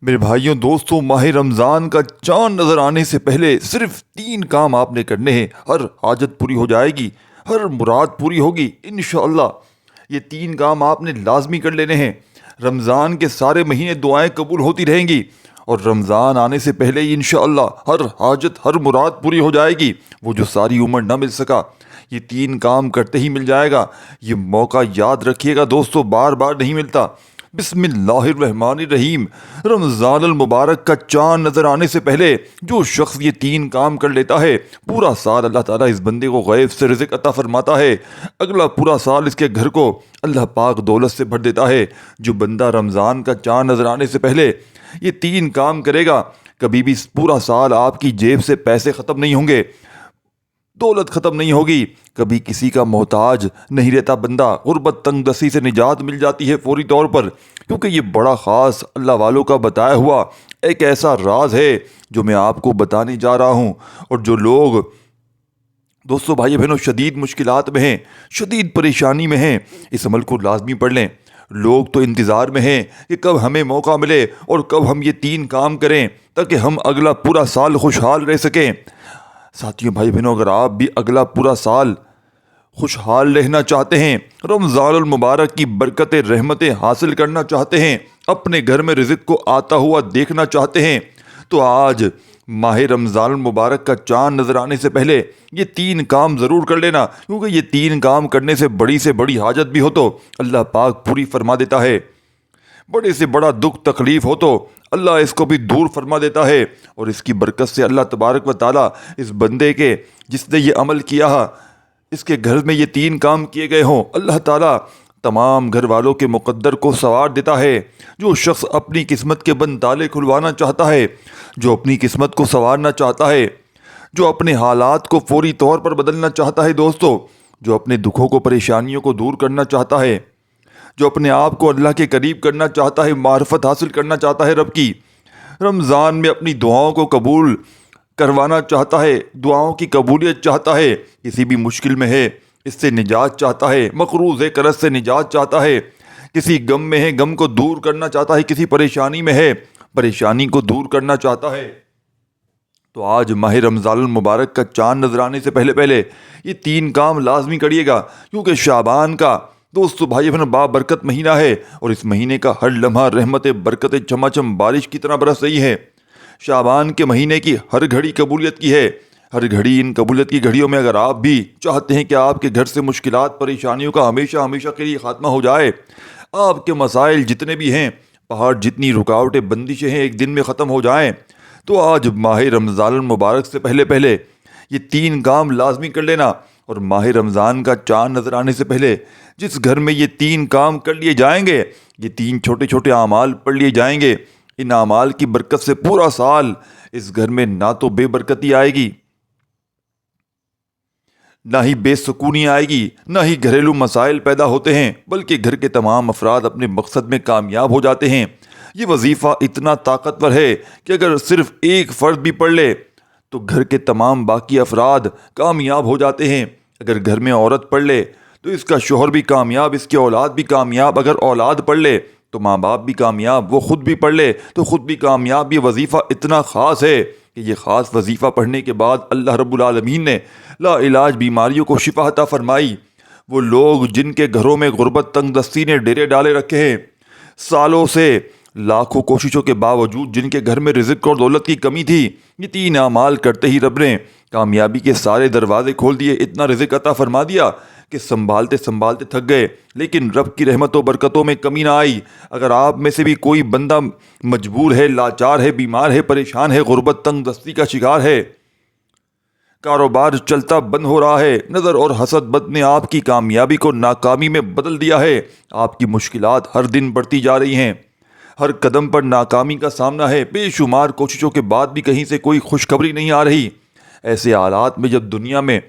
میرے بھائیوں دوستوں، ماہ رمضان کا چاند نظر آنے سے پہلے صرف 3 کام آپ نے کرنے ہیں، ہر حاجت پوری ہو جائے گی، ہر مراد پوری ہوگی انشاءاللہ۔ یہ 3 کام آپ نے لازمی کر لینے ہیں۔ رمضان کے سارے مہینے دعائیں قبول ہوتی رہیں گی، اور رمضان آنے سے پہلے ہی انشاءاللہ ہر حاجت ہر مراد پوری ہو جائے گی۔ وہ جو ساری عمر نہ مل سکا، یہ 3 کام کرتے ہی مل جائے گا۔ یہ موقع یاد رکھیے گا دوستو، بار بار نہیں ملتا۔ بسم اللہ الرحمن الرحیم۔ رمضان المبارک کا چاند نظر آنے سے پہلے جو شخص یہ 3 کام کر لیتا ہے، پورا سال اللہ تعالیٰ اس بندے کو غیب سے رزق عطا فرماتا ہے۔ اگلا پورا سال اس کے گھر کو اللہ پاک دولت سے بھر دیتا ہے۔ جو بندہ رمضان کا چاند نظر آنے سے پہلے یہ 3 کام کرے گا، کبھی بھی پورا سال آپ کی جیب سے پیسے ختم نہیں ہوں گے، دولت ختم نہیں ہوگی، کبھی کسی کا محتاج نہیں رہتا بندہ، غربت تنگ دستی سے نجات مل جاتی ہے فوری طور پر، کیونکہ یہ بڑا خاص اللہ والوں کا بتایا ہوا ایک ایسا راز ہے جو میں آپ کو بتانے جا رہا ہوں۔ اور جو لوگ دوستو بھائی بہنوں شدید مشکلات میں ہیں، شدید پریشانی میں ہیں، اس عمل کو لازمی پڑھ لیں۔ لوگ تو انتظار میں ہیں کہ کب ہمیں موقع ملے اور کب ہم یہ 3 کام کریں تاکہ ہم اگلا پورا سال خوشحال رہ سکیں۔ ساتھیوں بھائی بہنوں، اگر آپ بھی اگلا پورا سال خوشحال رہنا چاہتے ہیں، رمضان المبارک کی برکتیں رحمتیں حاصل کرنا چاہتے ہیں، اپنے گھر میں رزق کو آتا ہوا دیکھنا چاہتے ہیں، تو آج ماہ رمضان المبارک کا چاند نظر آنے سے پہلے یہ 3 کام ضرور کر لینا، کیونکہ یہ 3 کام کرنے سے بڑی حاجت بھی ہو تو اللہ پاک پوری فرما دیتا ہے، بڑے سے بڑا دکھ تکلیف ہو تو اللہ اس کو بھی دور فرما دیتا ہے۔ اور اس کی برکت سے اللہ تبارک و تعالیٰ اس بندے کے جس نے یہ عمل کیا ہے، اس کے گھر میں یہ 3 کام کیے گئے ہوں، اللہ تعالیٰ تمام گھر والوں کے مقدر کو سنوار دیتا ہے۔ جو شخص اپنی قسمت کے بند تالے کھلوانا چاہتا ہے، جو اپنی قسمت کو سنوارنا چاہتا ہے، جو اپنے حالات کو فوری طور پر بدلنا چاہتا ہے دوستو، جو اپنے دکھوں کو پریشانیوں کو دور کرنا چاہتا ہے، جو اپنے آپ کو اللہ کے قریب کرنا چاہتا ہے، معرفت حاصل کرنا چاہتا ہے رب کی، رمضان میں اپنی دعاؤں کو قبول کروانا چاہتا ہے، دعاؤں کی قبولیت چاہتا ہے، کسی بھی مشکل میں ہے اس سے نجات چاہتا ہے، مقروض قرض سے نجات چاہتا ہے، کسی غم میں ہے غم کو دور کرنا چاہتا ہے، کسی پریشانی میں ہے پریشانی کو دور کرنا چاہتا ہے، تو آج ماہ رمضان المبارک کا چاند نظر آنے سے پہلے یہ 3 کام لازمی کریے گا، کیونکہ شعبان کا دوستو بھائی بہن بابرکت مہینہ ہے، اور اس مہینے کا ہر لمحہ رحمت برکت چماچم بارش کی طرح برس رہی ہے۔ شعبان کے مہینے کی ہر گھڑی قبولیت کی ہے، ہر گھڑی ان قبولیت کی گھڑیوں میں اگر آپ بھی چاہتے ہیں کہ آپ کے گھر سے مشکلات پریشانیوں کا ہمیشہ کے لیے خاتمہ ہو جائے، آپ کے مسائل جتنے بھی ہیں، پہاڑ جتنی رکاوٹیں بندشیں ہیں ایک دن میں ختم ہو جائیں، تو آج ماہ رمضان المبارک سے پہلے یہ 3 کام لازمی کر لینا۔ اور ماہ رمضان کا چاند نظر آنے سے پہلے جس گھر میں یہ 3 کام کر لیے جائیں گے، یہ 3 چھوٹے اعمال پڑھ لیے جائیں گے، ان اعمال کی برکت سے پورا سال اس گھر میں نہ تو بے برکتی آئے گی، نہ ہی بے سکونی آئے گی، نہ ہی گھریلو مسائل پیدا ہوتے ہیں، بلکہ گھر کے تمام افراد اپنے مقصد میں کامیاب ہو جاتے ہیں۔ یہ وظیفہ اتنا طاقتور ہے کہ اگر صرف ایک فرد بھی پڑھ لے تو گھر کے تمام باقی افراد کامیاب ہو جاتے ہیں۔ اگر گھر میں عورت پڑھ لے تو اس کا شوہر بھی کامیاب، اس کی اولاد بھی کامیاب، اگر اولاد پڑھ لے تو ماں باپ بھی کامیاب، وہ خود بھی پڑھ لے تو خود بھی کامیاب۔ یہ وظیفہ اتنا خاص ہے کہ یہ خاص وظیفہ پڑھنے کے بعد اللہ رب العالمین نے لا علاج بیماریوں کو شفا عطا فرمائی۔ وہ لوگ جن کے گھروں میں غربت تنگ دستی نے ڈیرے ڈالے رکھے ہیں، سالوں سے لاکھوں کوششوں کے باوجود جن کے گھر میں رزق اور دولت کی کمی تھی، یہ 3 اعمال کرتے ہی رب نے کامیابی کے سارے دروازے کھول دیے، اتنا رزق عطا فرما دیا کہ سنبھالتے تھک گئے، لیکن رب کی رحمت و برکتوں میں کمی نہ آئی۔ اگر آپ میں سے بھی کوئی بندہ مجبور ہے، لاچار ہے، بیمار ہے، پریشان ہے، غربت تنگ دستی کا شکار ہے، کاروبار چلتا بند ہو رہا ہے، نظر اور حسد بد نے آپ کی کامیابی کو ناکامی میں بدل دیا ہے، آپ کی مشکلات ہر دن بڑھتی جا رہی ہیں، ہر قدم پر ناکامی کا سامنا ہے، بے شمار کوششوں کے بعد بھی کہیں سے کوئی خوشخبری نہیں آ رہی، ایسے حالات میں جب دنیا میں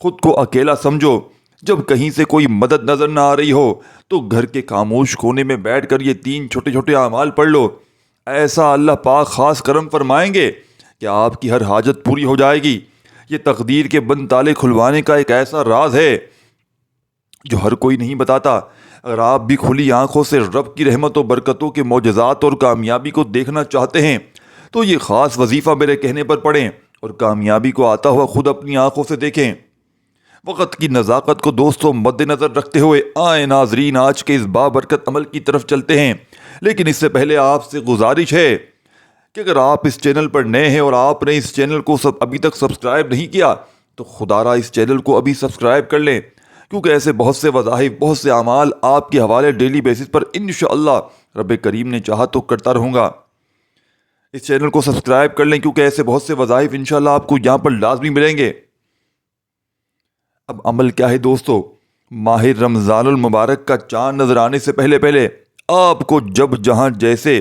خود کو اکیلا سمجھو، جب کہیں سے کوئی مدد نظر نہ آ رہی ہو، تو گھر کے خاموش کونے میں بیٹھ کر یہ 3 چھوٹے اعمال پڑھ لو، ایسا اللہ پاک خاص کرم فرمائیں گے کہ آپ کی ہر حاجت پوری ہو جائے گی۔ یہ تقدیر کے بند تالے کھلوانے کا ایک ایسا راز ہے جو ہر کوئی نہیں بتاتا۔ اگر آپ بھی کھلی آنکھوں سے رب کی رحمت و برکتوں کے معجزات اور کامیابی کو دیکھنا چاہتے ہیں تو یہ خاص وظیفہ میرے کہنے پر پڑھیں اور کامیابی کو آتا ہوا خود اپنی آنکھوں سے دیکھیں۔ وقت کی نزاکت کو دوستوں مد نظر رکھتے ہوئے آئیں ناظرین آج کے اس بابرکت عمل کی طرف چلتے ہیں، لیکن اس سے پہلے آپ سے گزارش ہے کہ اگر آپ اس چینل پر نئے ہیں اور آپ نے اس چینل کو ابھی تک سبسکرائب نہیں کیا تو خدا را اس چینل کو ابھی سبسکرائب کر لیں، کیونکہ ایسے بہت سے وظائف، بہت سے اعمال آپ کے حوالے ڈیلی بیسس پر انشاءاللہ رب کریم نے چاہا تو کرتا رہوں گا۔ اس چینل کو سبسکرائب کر لیں کیونکہ ایسے بہت سے وظائف انشاءاللہ آپ کو یہاں پر لازمی ملیں گے۔ اب عمل کیا ہے دوستو؟ ماہ رمضان المبارک کا چاند نظر آنے سے پہلے آپ کو جب جہاں جیسے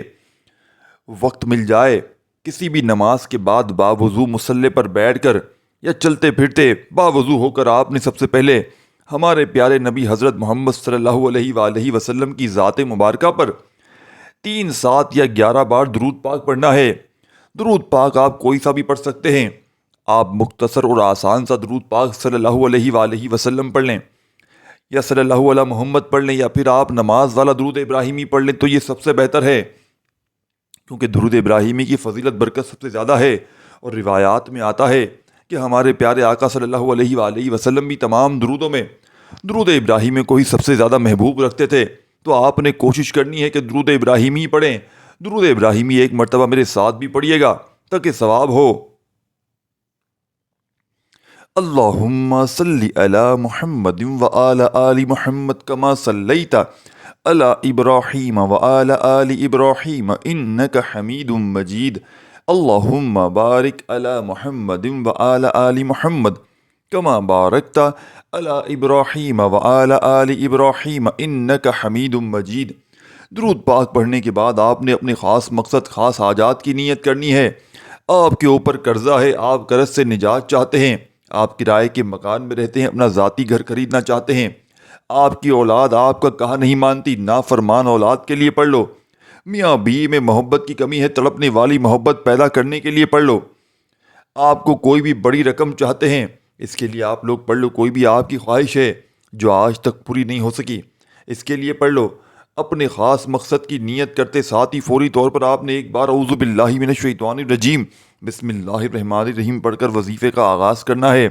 وقت مل جائے کسی بھی نماز کے بعد باوضو مصلی پر بیٹھ کر یا چلتے پھرتے باوضو ہو کر آپ نے سب سے پہلے ہمارے پیارے نبی حضرت محمد صلی اللہ علیہ وآلہ وسلم کی ذات مبارکہ پر 3، 7 یا 11 بار درود پاک پڑھنا ہے۔ درود پاک آپ کوئی سا بھی پڑھ سکتے ہیں، آپ مختصر اور آسان سا درود پاک صلی اللہ علیہ وآلہ وسلم پڑھ لیں یا صلی اللہ علیہ محمد پڑھ لیں، یا پھر آپ نماز والا درود ابراہیمی پڑھ لیں تو یہ سب سے بہتر ہے، کیونکہ درود ابراہیمی کی فضیلت برکت سب سے زیادہ ہے، اور روایات میں آتا ہے کہ ہمارے پیارے آقا صلی اللہ علیہ وآلہ وسلم بھی تمام درودوں میں درود ابراہیمی کو ہی سب سے زیادہ محبوب رکھتے تھے۔ تو آپ نے کوشش کرنی ہے کہ درود ابراہیمی پڑھیں۔ درود ابراہیمی ایک مرتبہ میرے ساتھ بھی پڑھیے گا تاکہ ثواب ہو۔ اللہم صلی علی محمد وآل آل محمد کما صلیت علی ابراہیم وآل آل ابراہیم انک حمید مجید۔ اللہم بارک علی محمد وآل آل محمد کما بارکت علی ابراہیم وآل آل ابراہیم انک حمید مجید۔ درود پاک پڑھنے کے بعد آپ نے اپنے خاص مقصد، خاص حاجات کی نیت کرنی ہے۔ آپ کے اوپر قرضہ ہے، آپ قرض سے نجات چاہتے ہیں، آپ کرائے کے مکان میں رہتے ہیں، اپنا ذاتی گھر خریدنا چاہتے ہیں، آپ کی اولاد آپ کا کہا نہیں مانتی، نافرمان اولاد کے لیے پڑھ لو۔ میاں بیوی میں محبت کی کمی ہے، تڑپنے والی محبت پیدا کرنے کے لیے پڑھ لو۔ آپ کو کوئی بھی بڑی رقم چاہتے ہیں، اس کے لیے آپ لوگ پڑھ لو۔ کوئی بھی آپ کی خواہش ہے جو آج تک پوری نہیں ہو سکی، اس کے لیے پڑھ لو۔ اپنے خاص مقصد کی نیت کرتے ساتھ ہی فوری طور پر آپ نے ایک بار اعوذ باللہ من الشیطان الرجیم بسم اللہ الرحمن الرحیم پڑھ کر وظیفے کا آغاز کرنا ہے۔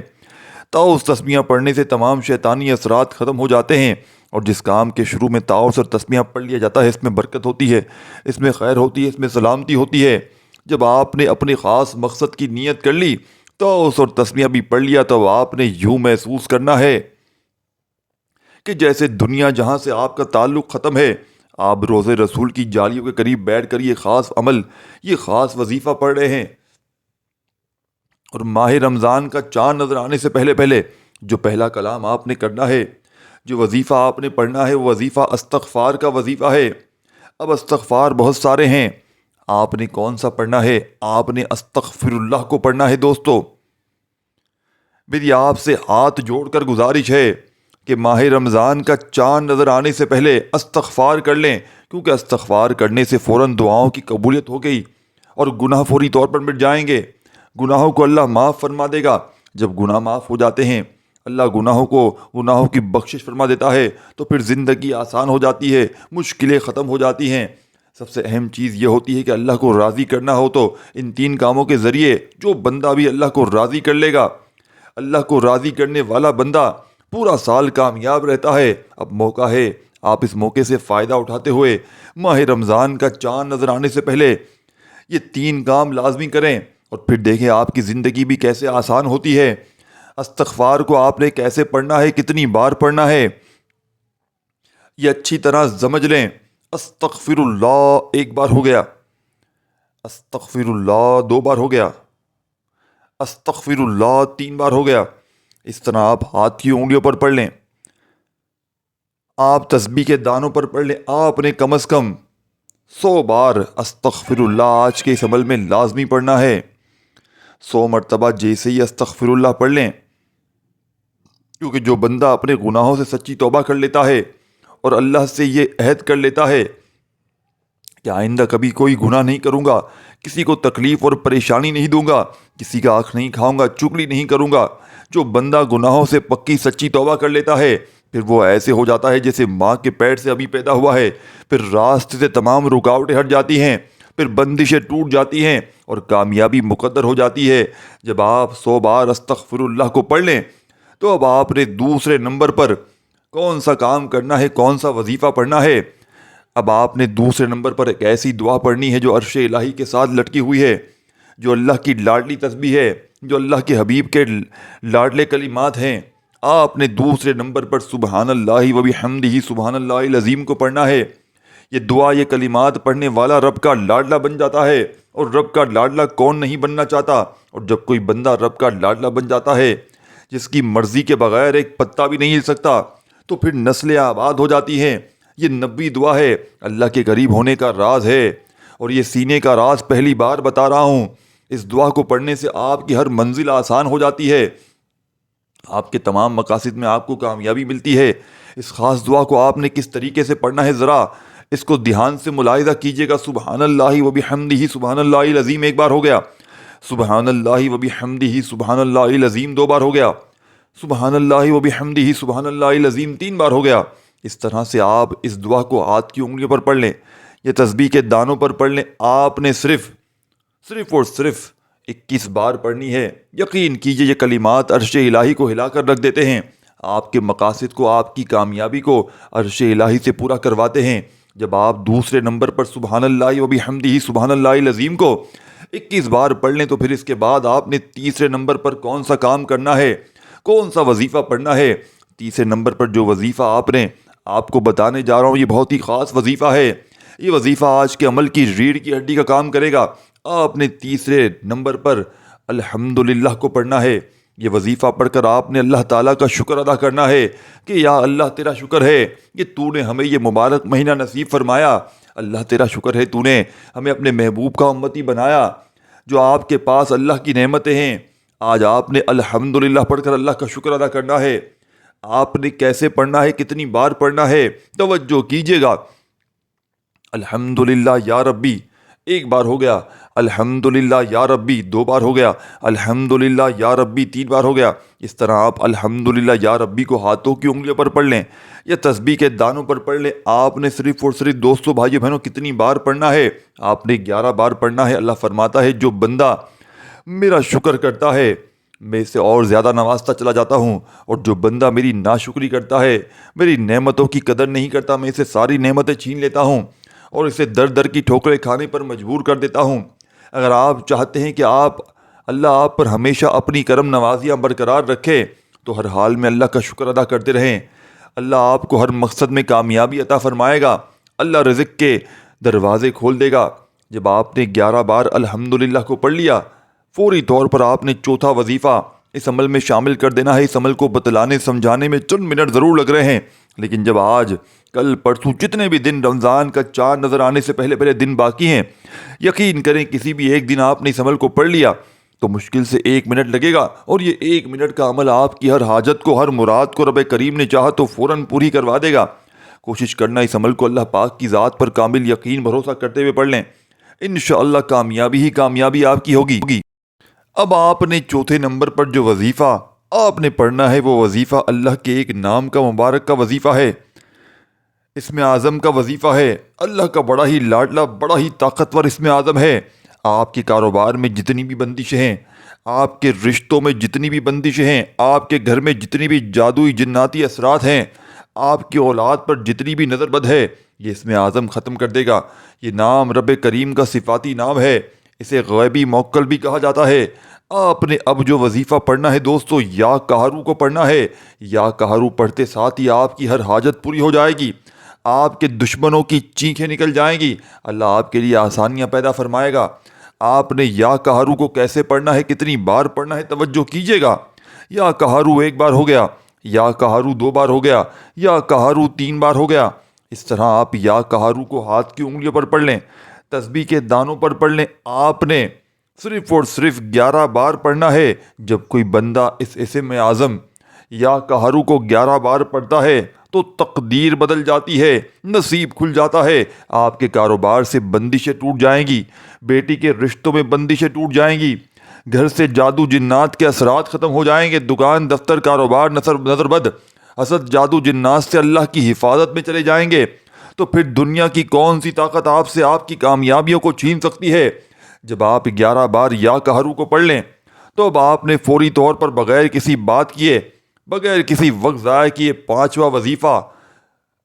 تعوذ تسمیہ پڑھنے سے تمام شیطانی اثرات ختم ہو جاتے ہیں، اور جس کام کے شروع میں تعوذ اور تسمیہ پڑھ لیا جاتا ہے اس میں برکت ہوتی ہے، اس میں خیر ہوتی ہے، اس میں سلامتی ہوتی ہے۔ جب آپ نے اپنے خاص مقصد کی نیت کر لی، تعوذ اور تسمیہ بھی پڑھ لیا، تو آپ نے یوں محسوس کرنا ہے کہ جیسے دنیا جہاں سے آپ کا تعلق ختم ہے، آپ روضہ رسول کی جالیوں کے قریب بیٹھ کر یہ خاص عمل، یہ خاص وظیفہ پڑھ رہے ہیں۔ اور ماہ رمضان کا چاند نظر آنے سے پہلے جو پہلا کلام آپ نے کرنا ہے، جو وظیفہ آپ نے پڑھنا ہے، وہ وظیفہ استغفار کا وظیفہ ہے۔ اب استغفار بہت سارے ہیں، آپ نے کون سا پڑھنا ہے؟ آپ نے استغفر اللہ کو پڑھنا ہے۔ دوستو میری آپ سے ہاتھ جوڑ کر گزارش ہے کہ ماہ رمضان کا چاند نظر آنے سے پہلے استغفار کر لیں، کیونکہ استغفار کرنے سے فوراً دعاؤں کی قبولیت ہو گئی اور گناہ فوری طور پر مٹ جائیں گے۔ گناہوں کو اللہ معاف فرما دے گا۔ جب گناہ معاف ہو جاتے ہیں، اللہ گناہوں کی بخشش فرما دیتا ہے، تو پھر زندگی آسان ہو جاتی ہے، مشکلیں ختم ہو جاتی ہیں۔ سب سے اہم چیز یہ ہوتی ہے کہ اللہ کو راضی کرنا ہو تو ان 3 کاموں کے ذریعے جو بندہ بھی اللہ کو راضی کر لے گا، اللہ کو راضی کرنے والا بندہ پورا سال کامیاب رہتا ہے۔ اب موقع ہے، آپ اس موقع سے فائدہ اٹھاتے ہوئے ماہ رمضان کا چاند نظر آنے سے پہلے یہ 3 کام لازمی کریں، اور پھر دیکھیں آپ کی زندگی بھی کیسے آسان ہوتی ہے۔ استغفار کو آپ نے کیسے پڑھنا ہے، کتنی بار پڑھنا ہے، یہ اچھی طرح سمجھ لیں۔ استغفر اللہ 1 بار ہو گیا، استغفر اللہ 2 بار ہو گیا، استغفر اللہ 3 بار ہو گیا۔ اس طرح آپ ہاتھ کی انگلیوں پر پڑھ لیں، آپ تسبیح کے دانوں پر پڑھ لیں۔ آپ نے کم از کم 100 بار استغفر اللہ آج کے اس عمل میں لازمی پڑھنا ہے۔ 100 مرتبہ جیسے ہی استغفر اللہ پڑھ لیں، کیونکہ جو بندہ اپنے گناہوں سے سچی توبہ کر لیتا ہے اور اللہ سے یہ عہد کر لیتا ہے کہ آئندہ کبھی کوئی گناہ نہیں کروں گا، کسی کو تکلیف اور پریشانی نہیں دوں گا، کسی کا آنکھ نہیں کھاؤں گا، چغلی نہیں کروں گا، جو بندہ گناہوں سے پکی سچی توبہ کر لیتا ہے پھر وہ ایسے ہو جاتا ہے جیسے ماں کے پیٹ سے ابھی پیدا ہوا ہے، پھر راستے سے تمام رکاوٹیں ہٹ جاتی ہیں، پھر بندشیں ٹوٹ جاتی ہیں اور کامیابی مقدر ہو جاتی ہے۔ جب آپ 100 بار استغفر اللہ کو پڑھ لیں تو اب آپ نے دوسرے نمبر پر کون سا کام کرنا ہے، کون سا وظیفہ پڑھنا ہے؟ اب آپ نے دوسرے نمبر پر ایک ایسی دعا پڑھنی ہے جو عرش الہی کے ساتھ لٹکی ہوئی ہے، جو اللہ کی لاڈلی تسبیح ہے، جو اللہ کے حبیب کے لاڈلے کلمات ہیں۔ آپ نے دوسرے نمبر پر سبحان اللہ و بحمدہ سبحان اللہ العظیم کو پڑھنا ہے۔ یہ دعا، یہ کلمات پڑھنے والا رب کا لاڈلا بن جاتا ہے، اور رب کا لاڈلا کون نہیں بننا چاہتا؟ اور جب کوئی بندہ رب کا لاڈلا بن جاتا ہے، جس کی مرضی کے بغیر ایک پتا بھی نہیں ہل سکتا، تو پھر نسلیں آباد ہو جاتی ہیں۔ یہ نبی دعا ہے، اللہ کے قریب ہونے کا راز ہے، اور یہ سینے کا راز پہلی بار بتا رہا ہوں۔ اس دعا کو پڑھنے سے آپ کی ہر منزل آسان ہو جاتی ہے، آپ کے تمام مقاصد میں آپ کو کامیابی ملتی ہے۔ اس خاص دعا کو آپ نے کس طریقے سے پڑھنا ہے، ذرا اس کو دھیان سے ملاحظہ کیجئے گا۔ سبحان اللہ و بحمدہ سبحان اللہ العظیم ایک بار ہو گیا، سبحان اللہ و بحمدہ سبحان اللہ العظیم 2 بار ہو گیا، سبحان اللہ و بحمدہ سبحان اللہ العظیم 3 بار ہو گیا۔ اس طرح سے آپ اس دعا کو ہاتھ کی انگلیوں پر پڑھ لیں، یہ تسبیح کے دانوں پر پڑھ لیں۔ آپ نے صرف اور صرف 21 بار پڑھنی ہے۔ یقین کیجئے یہ کلمات عرش الہی کو ہلا کر رکھ دیتے ہیں، آپ کے مقاصد کو، آپ کی کامیابی کو عرش الہی سے پورا کرواتے ہیں۔ جب آپ دوسرے نمبر پر سبحان اللہ و بحمدہ سبحان اللہ العظیم کو 21 بار پڑھ لیں تو پھر اس کے بعد آپ نے تیسرے نمبر پر کون سا کام کرنا ہے، کون سا وظیفہ پڑھنا ہے؟ تیسرے نمبر پر جو وظیفہ آپ کو بتانے جا رہا ہوں، یہ بہت ہی خاص وظیفہ ہے۔ یہ وظیفہ آج کے عمل کی ریڑھ کی ہڈی کا کام کرے گا۔ آپ نے تیسرے نمبر پر الحمدللہ کو پڑھنا ہے۔ یہ وظیفہ پڑھ کر آپ نے اللہ تعالیٰ کا شکر ادا کرنا ہے کہ یا اللہ تیرا شکر ہے کہ تو نے ہمیں یہ مبارک مہینہ نصیب فرمایا۔ اللہ تیرا شکر ہے تو نے ہمیں اپنے محبوب کا امتی بنایا۔ جو آپ کے پاس اللہ کی نعمتیں ہیں، آج آپ نے الحمدللہ پڑھ کر اللہ کا شکر ادا کرنا ہے۔ آپ نے کیسے پڑھنا ہے، کتنی بار پڑھنا ہے، توجہ کیجئے گا۔ الحمدللہ یا ربی 1 بار ہو گیا، الحمدللہ یا ربی 2 بار ہو گیا، الحمدللہ یا ربی 3 بار ہو گیا۔ اس طرح آپ الحمدللہ یا ربی کو ہاتھوں کی انگلیوں پر پڑھ لیں یا تسبیح کے دانوں پر پڑھ لیں۔ آپ نے صرف اور صرف دوستوں، بھائیوں بہنوں، کتنی بار پڑھنا ہے؟ آپ نے 11 بار پڑھنا ہے۔ اللہ فرماتا ہے جو بندہ میرا شکر کرتا ہے میں اسے اور زیادہ نوازتا چلا جاتا ہوں، اور جو بندہ میری ناشکری کرتا ہے، میری نعمتوں کی قدر نہیں کرتا، میں اسے ساری نعمتیں چھین لیتا ہوں اور اسے در در کی ٹھوکریں کھانے پر مجبور کر دیتا ہوں۔ اگر آپ چاہتے ہیں کہ اللہ آپ پر ہمیشہ اپنی کرم نوازیاں برقرار رکھے تو ہر حال میں اللہ کا شکر ادا کرتے رہیں۔ اللہ آپ کو ہر مقصد میں کامیابی عطا فرمائے گا، اللہ رزق کے دروازے کھول دے گا۔ جب آپ نے 11 بار الحمدللہ کو پڑھ لیا، فوری طور پر آپ نے چوتھا وظیفہ اس عمل میں شامل کر دینا ہے۔ اس عمل کو بتلانے سمجھانے میں چند منٹ ضرور لگ رہے ہیں، لیکن جب آج کل پرسوں جتنے بھی دن رمضان کا چاند نظر آنے سے پہلے دن باقی ہیں، یقین کریں کسی بھی ایک دن آپ نے اس عمل کو پڑھ لیا تو مشکل سے 1 منٹ لگے گا، اور یہ 1 منٹ کا عمل آپ کی ہر حاجت کو، ہر مراد کو رب کریم نے چاہا تو فوراً پوری کروا دے گا۔ کوشش کرنا اس عمل کو اللہ پاک کی ذات پر کامل یقین بھروسہ کرتے ہوئے پڑھ لیں، انشاءاللہ کامیابی ہی کامیابی آپ کی ہوگی۔ اب آپ نے چوتھے نمبر پر جو وظیفہ آپ نے پڑھنا ہے، وہ وظیفہ اللہ کے ایک نام کا مبارک کا وظیفہ ہے، اسم اعظم کا وظیفہ ہے۔ اللہ کا بڑا ہی لاڈلا، بڑا ہی طاقتور اسم اعظم ہے۔ آپ کے کاروبار میں جتنی بھی بندشیں ہیں، آپ کے رشتوں میں جتنی بھی بندشیں ہیں، آپ کے گھر میں جتنی بھی جادوئی جناتی اثرات ہیں، آپ کی اولاد پر جتنی بھی نظر بد ہے، یہ اسم اعظم ختم کر دے گا۔ یہ نام رب کریم کا صفاتی نام ہے، اسے غیبی موکل بھی کہا جاتا ہے۔ آپ نے اب جو وظیفہ پڑھنا ہے دوستو، یا قہرو کو پڑھنا ہے۔ یا قہرو پڑھتے ساتھ ہی آپ کی ہر حاجت پوری ہو جائے گی، آپ کے دشمنوں کی چینخیں نکل جائیں گی، اللہ آپ کے لیے آسانیاں پیدا فرمائے گا۔ آپ نے یا قہرو کو کیسے پڑھنا ہے، کتنی بار پڑھنا ہے، توجہ کیجئے گا۔ یا قہرو 1 بار ہو گیا، یا قہرو 2 بار ہو گیا، یا قہرو 3 بار ہو گیا۔ اس طرح آپ یا قہرو کو ہاتھ کی انگلیوں پر پڑھ لیں، تسبیح کے دانوں پر پڑھ لیں۔ آپ نے صرف اور صرف 11 بار پڑھنا ہے۔ جب کوئی بندہ اس اسم اعظم یا قہرو کو 11 بار پڑھتا ہے تو تقدیر بدل جاتی ہے، نصیب کھل جاتا ہے، آپ کے کاروبار سے بندشیں ٹوٹ جائیں گی، بیٹی کے رشتوں میں بندشیں ٹوٹ جائیں گی، گھر سے جادو جنات کے اثرات ختم ہو جائیں گے، دکان، دفتر، کاروبار، نظر بد حسد جادو جنات سے اللہ کی حفاظت میں چلے جائیں گے تو پھر دنیا کی کون سی طاقت آپ سے آپ کی کامیابیوں کو چھین سکتی ہے؟ جب آپ 11 بار یا کہرو کو پڑھ لیں تو اب آپ نے فوری طور پر بغیر کسی بات کیے، بغیر کسی وقت ضائع کیے 5واں وظیفہ،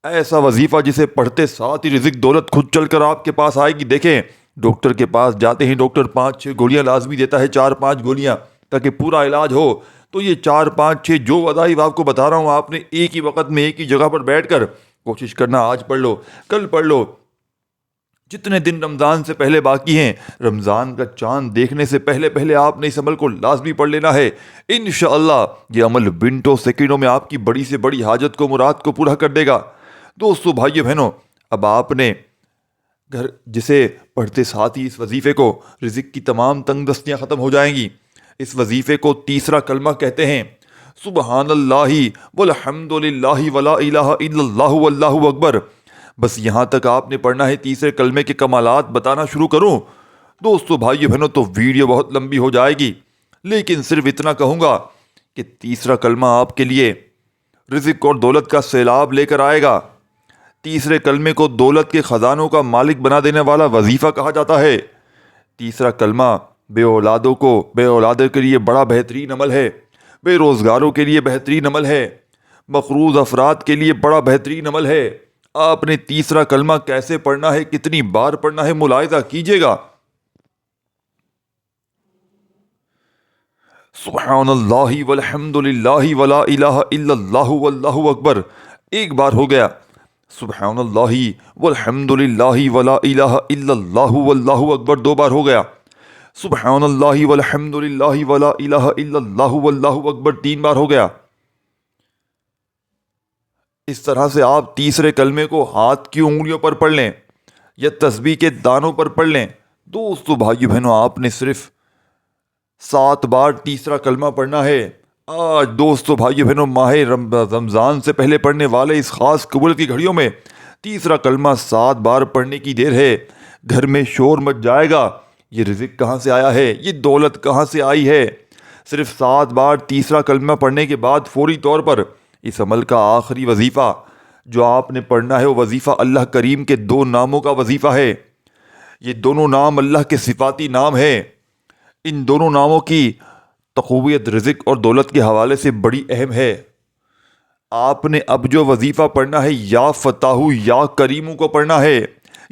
ایسا وظیفہ جسے پڑھتے ساتھ ہی رزق دولت خود چل کر آپ کے پاس آئے گی۔ دیکھیں، ڈاکٹر کے پاس جاتے ہیں، ڈاکٹر 5-6 گولیاں لازمی دیتا ہے، 4-5 گولیاں تاکہ پورا علاج ہو۔ تو یہ 4-5-6 جو وظائف آپ کو بتا رہا ہوں، آپ نے ایک ہی وقت میں ایک ہی جگہ پر بیٹھ کر کوشش کرنا، آج پڑھ لو، کل پڑھ لو، جتنے دن رمضان سے پہلے باقی ہیں، رمضان کا چاند دیکھنے سے پہلے پہلے آپ نے اس عمل کو لازمی پڑھ لینا ہے۔ انشاءاللہ یہ عمل منٹوں سیکنڈوں میں آپ کی بڑی سے بڑی حاجت کو، مراد کو پورا کر دے گا۔ دوستو، بھائیو بہنوں، اب آپ نے گھر جسے پڑھتے ساتھ ہی اس وظیفے کو، رزق کی تمام تنگ دستیاں ختم ہو جائیں گی۔ اس وظیفے کو تیسرا کلمہ کہتے ہیں، سبحان اللہ والحمد للہ ولا الہ الا اللہ واللہ اکبر۔ بس یہاں تک آپ نے پڑھنا ہے۔ تیسرے کلمے کے کمالات بتانا شروع کروں دوستو، بھائیو بہنوں، تو ویڈیو بہت لمبی ہو جائے گی، لیکن صرف اتنا کہوں گا کہ تیسرا کلمہ آپ کے لیے رزق اور دولت کا سیلاب لے کر آئے گا۔ تیسرے کلمے کو دولت کے خزانوں کا مالک بنا دینے والا وظیفہ کہا جاتا ہے۔ تیسرا کلمہ بے اولادوں کے لیے بڑا بہترین عمل ہے، بے روزگاروں کے لیے بہترین عمل ہے، مقروض افراد کے لیے بڑا بہترین عمل ہے۔ آپ نے تیسرا کلمہ کیسے پڑھنا ہے، کتنی بار پڑھنا ہے، ملاحظہ کیجیے گا۔ سبحان اللہ والحمد للہ ولا الہ الا اللہ واللہ اکبر ایک بار ہو گیا، سبحان اللہ والحمد للہ ولا الہ الا اللہ واللہ اکبر 2 بار ہو گیا، سبحان اللہ والحمد للہ ولا الہ الا اللہ واللہ اکبر 3 بار ہو گیا۔ اس طرح سے آپ تیسرے کلمے کو ہاتھ کی انگلیوں پر پڑھ لیں یا تسبیح کے دانوں پر پڑھ لیں۔ دوستو، بھائیو بہنوں، آپ نے صرف 7 بار تیسرا کلمہ پڑھنا ہے۔ آج دوستو، بھائیو بہنوں، ماہ رمضان سے پہلے پڑھنے والے اس خاص قبول کی گھڑیوں میں تیسرا کلمہ 7 بار پڑھنے کی دیر ہے۔ گھر میں شور مچ جائے گا، یہ رزق کہاں سے آیا ہے، یہ دولت کہاں سے آئی ہے۔ صرف 7 بار تیسرا کلمہ پڑھنے کے بعد فوری طور پر اس عمل کا آخری وظیفہ جو آپ نے پڑھنا ہے، وہ وظیفہ اللہ کریم کے 2 ناموں کا وظیفہ ہے۔ یہ دونوں نام اللہ کے صفاتی نام ہیں۔ ان دونوں ناموں کی تقویت رزق اور دولت کے حوالے سے بڑی اہم ہے۔ آپ نے اب جو وظیفہ پڑھنا ہے، یا فتاح یا کریمو کو پڑھنا ہے۔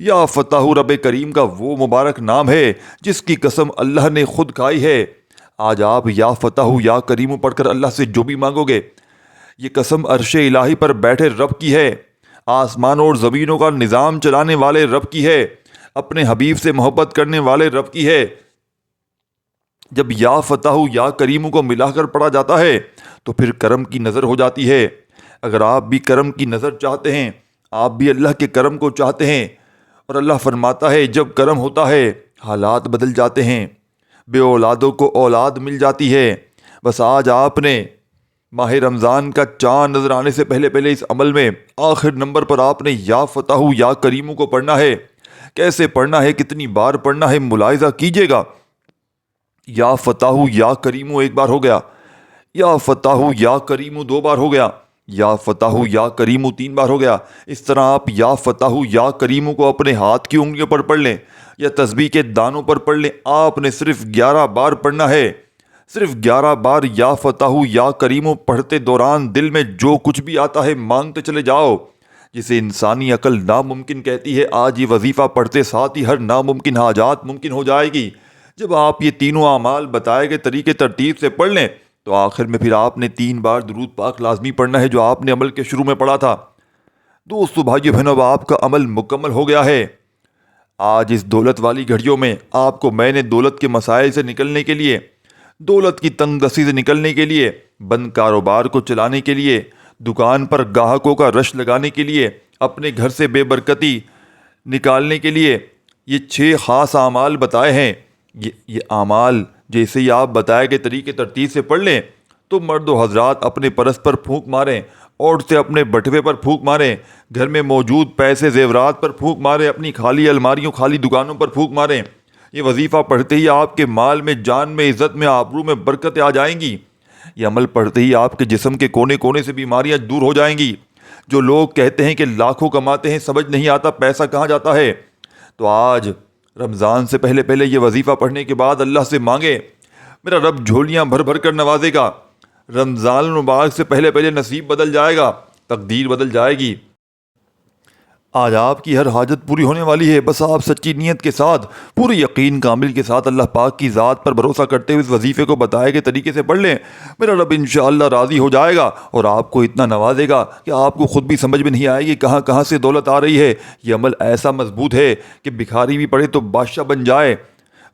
یا فتاح رب کریم کا وہ مبارک نام ہے جس کی قسم اللہ نے خود کھائی ہے۔ آج آپ یا فتاح یا کریمو پڑھ کر اللہ سے جو بھی مانگو گے، یہ قسم عرش الہی پر بیٹھے رب کی ہے، آسمان اور زمینوں کا نظام چلانے والے رب کی ہے، اپنے حبیب سے محبت کرنے والے رب کی ہے۔ جب یا فتاح یا کریمو کو ملا کر پڑھا جاتا ہے تو پھر کرم کی نظر ہو جاتی ہے۔ اگر آپ بھی کرم کی نظر چاہتے ہیں، آپ بھی اللہ کے کرم کو چاہتے ہیں، اور اللہ فرماتا ہے جب کرم ہوتا ہے حالات بدل جاتے ہیں، بے اولادوں کو اولاد مل جاتی ہے۔ بس آج آپ نے ماہ رمضان کا چاند نظر آنے سے پہلے پہلے اس عمل میں آخر نمبر پر آپ نے یا فتاح یا کریمو کو پڑھنا ہے۔ کیسے پڑھنا ہے، کتنی بار پڑھنا ہے، ملاحظہ کیجیے گا۔ یا فتاح یا کریمو 1 بار ہو گیا، یا فتاح یا کریمو 2 بار ہو گیا، یا فتاح یا کریمو 3 بار ہو گیا۔ اس طرح آپ یا فتاح یا کریمو کو اپنے ہاتھ کی انگلیوں پر پڑھ لیں یا تسبیح کے دانوں پر پڑھ لیں۔ آپ نے صرف 11 بار پڑھنا ہے، صرف 11 بار یا فتاح یا کریمو پڑھتے دوران دل میں جو کچھ بھی آتا ہے مانگتے چلے جاؤ، جسے انسانی عقل ناممکن کہتی ہے۔ آج یہ وظیفہ پڑھتے ساتھ ہی ہر ناممکن حاجات ممکن ہو جائے گی۔ جب آپ یہ تینوں اعمال بتائے گئے طریقے ترتیب سے پڑھ لیں تو آخر میں پھر آپ نے 3 بار درود پاک لازمی پڑھنا ہے جو آپ نے عمل کے شروع میں پڑھا تھا۔ دوستو، بھائیو بہنوں، اب آپ کا عمل مکمل ہو گیا ہے۔ آج اس دولت والی گھڑیوں میں آپ کو میں نے دولت کے مسائل سے نکلنے کے لیے، دولت کی تنگ دستی سے نکلنے کے لیے، بند کاروبار کو چلانے کے لیے، دکان پر گاہکوں کا رش لگانے کے لیے، اپنے گھر سے بے برکتی نکالنے کے لیے یہ 6 خاص اعمال بتائے ہیں۔ یہ اعمال جیسے ہی آپ بتائے گئے طریقے ترتیب سے پڑھ لیں تو مرد و حضرات اپنے پرس پر پھونک ماریں، عورتیں اپنے بٹوے پر پھونک ماریں، گھر میں موجود پیسے زیورات پر پھونک ماریں، اپنی خالی الماریوں خالی دکانوں پر پھونک ماریں۔ یہ وظیفہ پڑھتے ہی آپ کے مال میں، جان میں، عزت میں، آبرو میں برکتیں آ جائیں گی۔ یہ عمل پڑھتے ہی آپ کے جسم کے کونے کونے سے بیماریاں دور ہو جائیں گی۔ جو لوگ کہتے ہیں کہ لاکھوں کماتے ہیں، سمجھ نہیں آتا پیسہ کہاں جاتا ہے، تو آج رمضان سے پہلے پہلے یہ وظیفہ پڑھنے کے بعد اللہ سے مانگے، میرا رب جھولیاں بھر بھر کر نوازے گا۔ رمضان المبارک سے پہلے پہلے نصیب بدل جائے گا، تقدیر بدل جائے گی۔ آج آپ کی ہر حاجت پوری ہونے والی ہے، بس آپ سچی نیت کے ساتھ، پوری یقین کامل کے ساتھ اللہ پاک کی ذات پر بھروسہ کرتے ہوئے اس وظیفے کو بتائے گئے طریقے سے پڑھ لیں۔ میرا رب انشاءاللہ راضی ہو جائے گا اور آپ کو اتنا نوازے گا کہ آپ کو خود بھی سمجھ میں نہیں آئے گی کہاں کہاں سے دولت آ رہی ہے۔ یہ عمل ایسا مضبوط ہے کہ بھکاری بھی پڑھے تو بادشاہ بن جائے،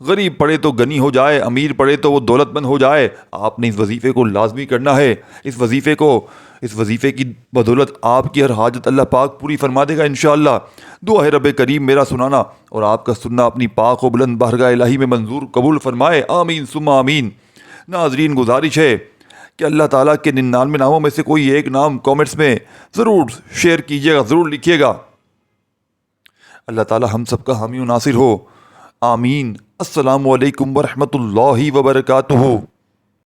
غریب پڑھے تو غنی ہو جائے، امیر پڑھے تو وہ دولت مند ہو جائے۔ آپ نے اس وظیفے کو لازمی کرنا ہے۔ اس وظیفے کی بدولت آپ کی ہر حاجت اللہ پاک پوری فرما دے گا انشاءاللہ۔ دعا ہے رب کریم میرا سنانا اور آپ کا سننا اپنی پاک و بلند بارگاہ الہی میں منظور قبول فرمائے، آمین ثم آمین۔ ناظرین، گزارش ہے کہ اللہ تعالیٰ کے 99 ناموں میں سے کوئی ایک نام کامنٹس میں ضرور شیئر کیجیے گا، ضرور لکھیے گا۔ اللہ تعالیٰ ہم سب کا حامی و ناصر ہو، آمین۔ السلام علیکم ورحمۃ اللہ وبرکاتہ۔